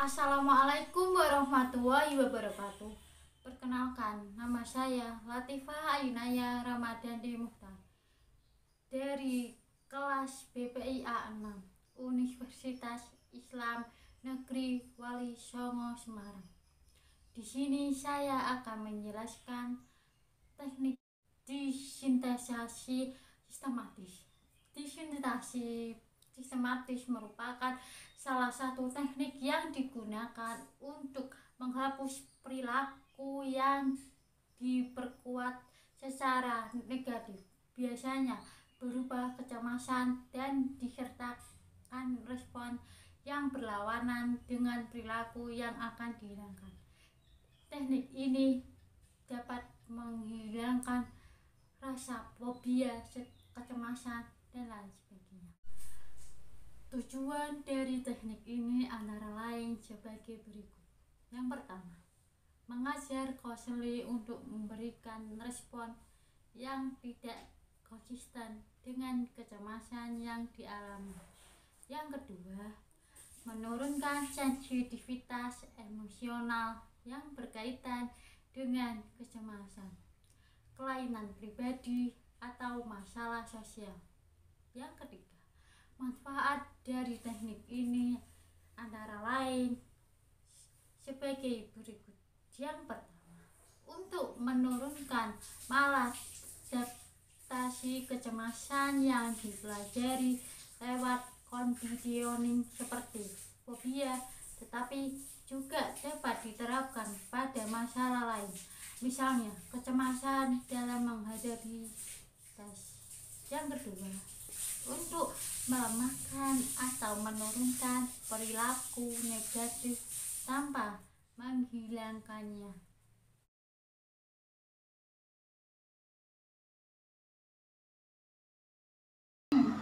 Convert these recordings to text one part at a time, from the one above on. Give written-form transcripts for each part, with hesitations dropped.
Assalamualaikum warahmatullahi wabarakatuh. Perkenalkan, nama saya Latifah Ayunaya Ramadhani Mukhtar dari kelas BPIA 6 Universitas Islam Negeri Wali Songo Semarang. Di sini saya akan menjelaskan teknik disintetisasi sistematis. Disintetisasi sistematis merupakan salah satu teknik yang digunakan untuk menghapus perilaku yang diperkuat secara negatif, biasanya berupa kecemasan dan disertakan respon yang berlawanan dengan perilaku yang akan dihilangkan. Teknik ini dapat menghilangkan rasa fobia, kecemasan, dan lain sebagainya. Tujuan dari teknik ini antara lain sebagai berikut. Yang pertama, mengajar konselor untuk memberikan respon yang tidak konsisten dengan kecemasan yang dialami. Yang kedua, menurunkan sensitivitas emosional yang berkaitan dengan kecemasan, kelainan pribadi, atau masalah sosial. Yang ketiga, manfaat dari teknik ini antara lain sebagai berikut. Yang pertama, untuk menurunkan maladaptasi kecemasan yang dipelajari lewat conditioning seperti fobia, tetapi juga dapat diterapkan pada masalah lain, misalnya kecemasan dalam menghadapi tes. Yang kedua, untuk melemahkan atau menurunkan perilaku negatif tanpa menghilangkannya.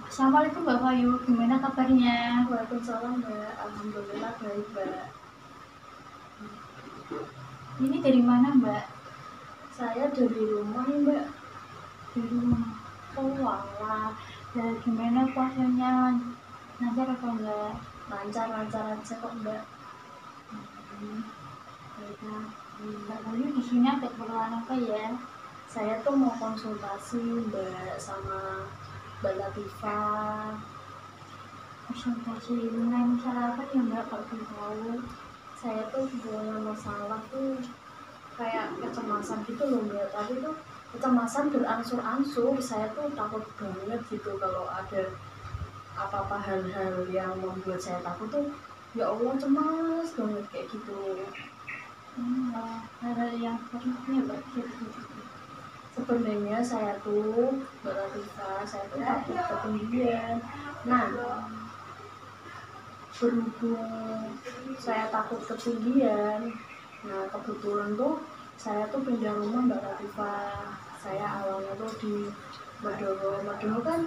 Assalamualaikum Mbak Bayu, gimana kabarnya? Waalaikumsalam Mbak, alhamdulillah baik Mbak. Ini dari mana Mbak? Saya dari rumah nih Mbak. Di rumah. Oh walah, ya gimana puasanya? Lancar apa enggak? Lancar-lancar aja kok Mbak. Baiklah, Mbak Bayu di sini ada keperluan apa ya? Saya tuh mau konsultasi Mbak sama Mbak Latifah. Konsultasi mengenai masalah apa ya Mbak, kalau boleh tahu? Saya tuh punya masalah tuh kayak kecemasan gitu loh Mbak. Tapi tuh kecemasan berangsur-angsur. Saya tuh takut banget gitu kalau ada apa-apa hal-hal yang membuat saya takut tuh. Ya Allah, cemas banget kayak gitu. Hal yang seperti Mbak, Sebenarnya saya tuh Mbak Latifah, saya tuh takut ketinggian. Nah, berhubung saya takut ketinggian, nah kebetulan tuh saya tuh pindah rumah Mbak Latifah. Saya awalnya tuh di Medowo kan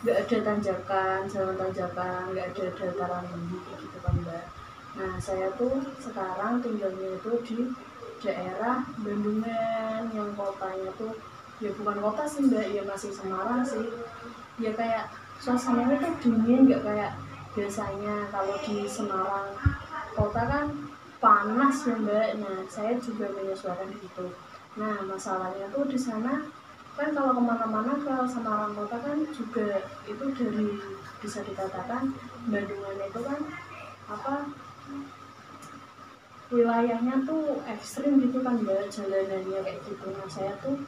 nggak ada tanjakan, jalan tanjakan, nggak ada dataran tinggi gitu kan Mbak. Nah saya tuh sekarang tinggalnya itu di daerah Bandungan yang kotanya tuh ya bukan kota sih Mbak, ya masih Semarang sih. Ya kayak suasananya tuh dingin, nggak kayak biasanya kalau di Semarang kota kan panas ya Mbak. Nah saya juga menyesuaikan gitu. Nah masalahnya tuh di sana kan kalau kemana-mana ke Semarang kota kan juga itu dari bisa dikatakan Bandungan itu kan apa wilayahnya tuh ekstrim gitu kan Mbak, jalanannya kayak gitu. Nah saya tuh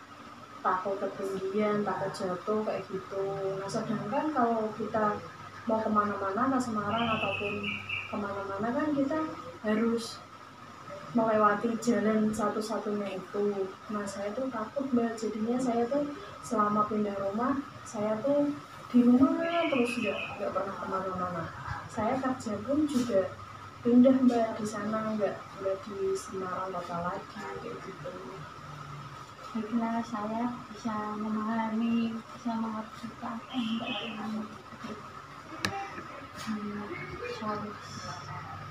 takut ketinggian, takut jatuh kayak gitu. Nah sedangkan kalau kita mau kemana-mana ke Semarang ataupun kemana-mana kan kita harus melewati jalan satu-satunya itu. Nah saya tuh takut Mbak, jadinya saya tuh selama pindah rumah saya tuh di rumah terus nggak pernah kemana-mana. Saya kerja pun juga pindah Mbak, di sana nggak di Semarang kota lagi kayak gitu. baiklah, saya bisa memahami, bisa mengerti apa yang Mbak alami.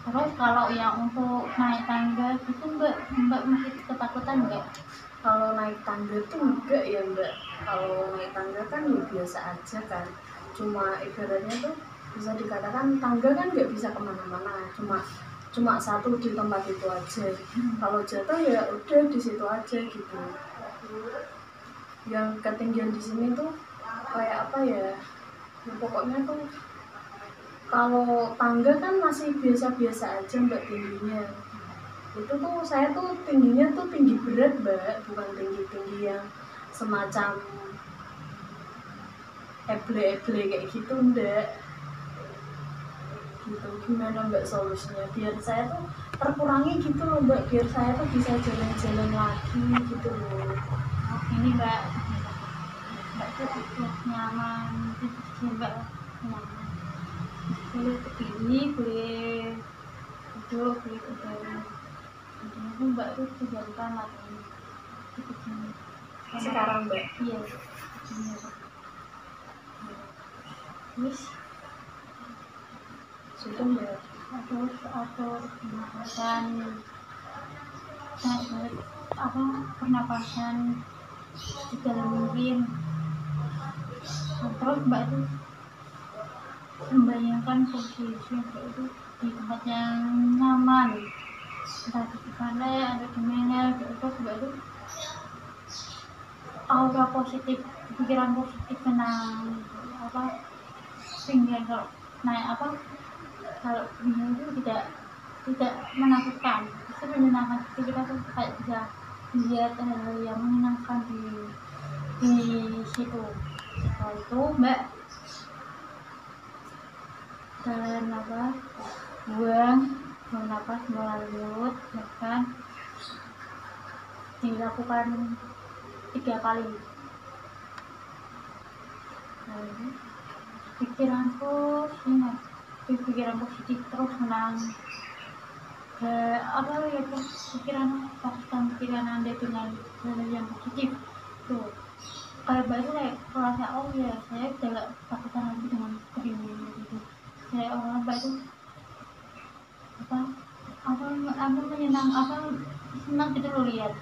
Terus kalau yang untuk naik tangga itu Mbak masih ketakutan nggak? Kalau naik tangga tuh enggak ya Mbak. Kalau naik tangga kan ya biasa aja kan. Cuma ibaratnya tuh bisa dikatakan tangga kan nggak bisa kemana-mana. Cuma cuma satu di tempat itu aja. Kalau jatuh ya udah di situ aja gitu. Yang ketinggian di sini tuh kayak apa ya, ya pokoknya tuh kalau tangga kan masih biasa-biasa aja mbak tingginya. Itu tuh saya tuh tingginya tuh tinggi berat mbak, bukan tinggi-tinggi yang semacam eble-eble kayak gitu enggak. Gitu, gimana mbak solusinya biar saya tuh terkurangi gitu loh mbak, biar saya tuh bisa jalan-jalan lagi gitu loh. Oh, ini mbak tuh nyaman sih mbak, nyaman boleh begini, boleh duduk, boleh berdiri. Intinya tuh mbak tuh kegiatan lagi gitu sini Sekarang mbak iya begini terus sudah mbak. atau pernapasan apa pernapasan di dalam mungkin. Terus mbak itu membayangkan posisi mbak itu di tempat yang nyaman, entah di mana atau di mana gitu. Mbak itu aura positif, pikiran positif, tenang apa pingin kalau naik apa kalau ini itu tidak menakutkan, itu menyenangkan. Kita tuh kayak bisa lihat hal yang menyenangkan di situ. Setelah itu mbak dan apa buang napas melalui mulut, bahkan dilakukan 3 kali. Lalu pikiran positif terus menang apa ya fokuskan pikiran anda dengan hal yang positif tuh. Kalau baru kayak merasa oh ya saya udah gak takutan lagi dengan ini gitu. Saya orang baru apa menyenang apa senang gitu loh lihat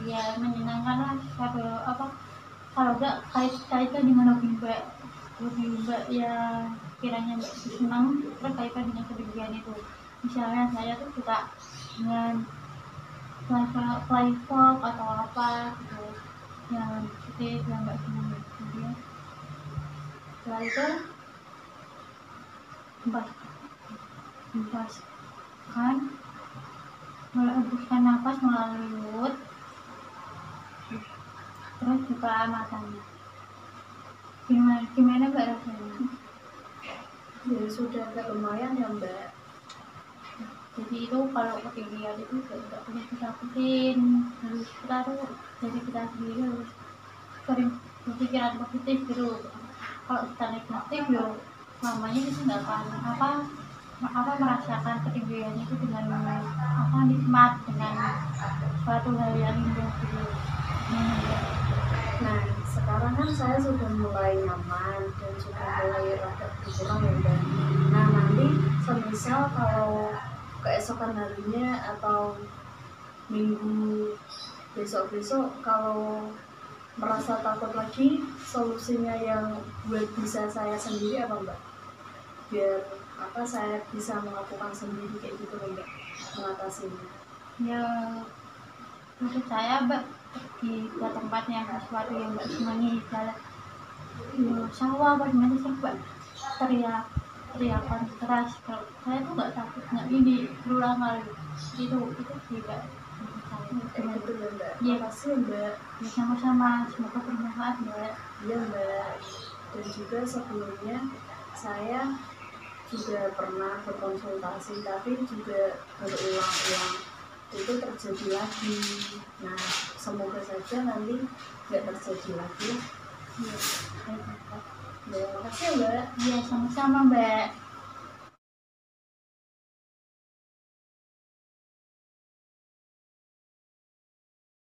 ya, menyenangkan lah. Kalau enggak kaitan dengan hobi mbak ya kiranya mbak senang terkaitan dengan kebahagiaan itu. Misalnya saya tuh suka dengan fly folk atau apa gitu yang positif yang mbak senang gitu ya. Setelah itu hembas kan menghembuskan nafas melalui mulut, terus buka matanya. Gimana mbak rasanya? Ya sudah agak lumayan ya mbak. Jadi itu kalau ketinggian itu tidak boleh ditakutin, harus kita tuh jadi kita sendiri harus sering berpikiran positif gitu. Kalau kita negatif ya namanya kita nggak akan merasakan ketinggian itu dengan nikmat, dengan suatu hal yang indah gitu. Nah sekarang kan saya sudah mulai nyaman dan sudah mulai rada berkurang ya mbak. Nah nanti semisal kalau keesokan harinya atau minggu besok-besok kalau merasa takut lagi, solusinya yang buat bisa saya sendiri apa mbak? Biar saya bisa melakukan sendiri kayak gitu loh mbak, mengatasinya. Ya menurut saya mbak pergi ke tempat yang sesuatu yang mbak senangi, jalan sawah apa gimana sih mbak, teriakan keras. Kalau saya tuh nggak takut, nggak ini berulang kali itu tidak Kayak gitu ya mbak. Iya. Makasih ya mbak. Ya, sama-sama, semoga bermanfaat mbak. Iya mbak. Dan juga sebelumnya saya juga pernah berkonsultasi tapi juga berulang-ulang itu terjadi lagi. Nah semoga saja nanti nggak terjadi lagi. Iya, Ya, makasih ya mbak. iya sama-sama mbak.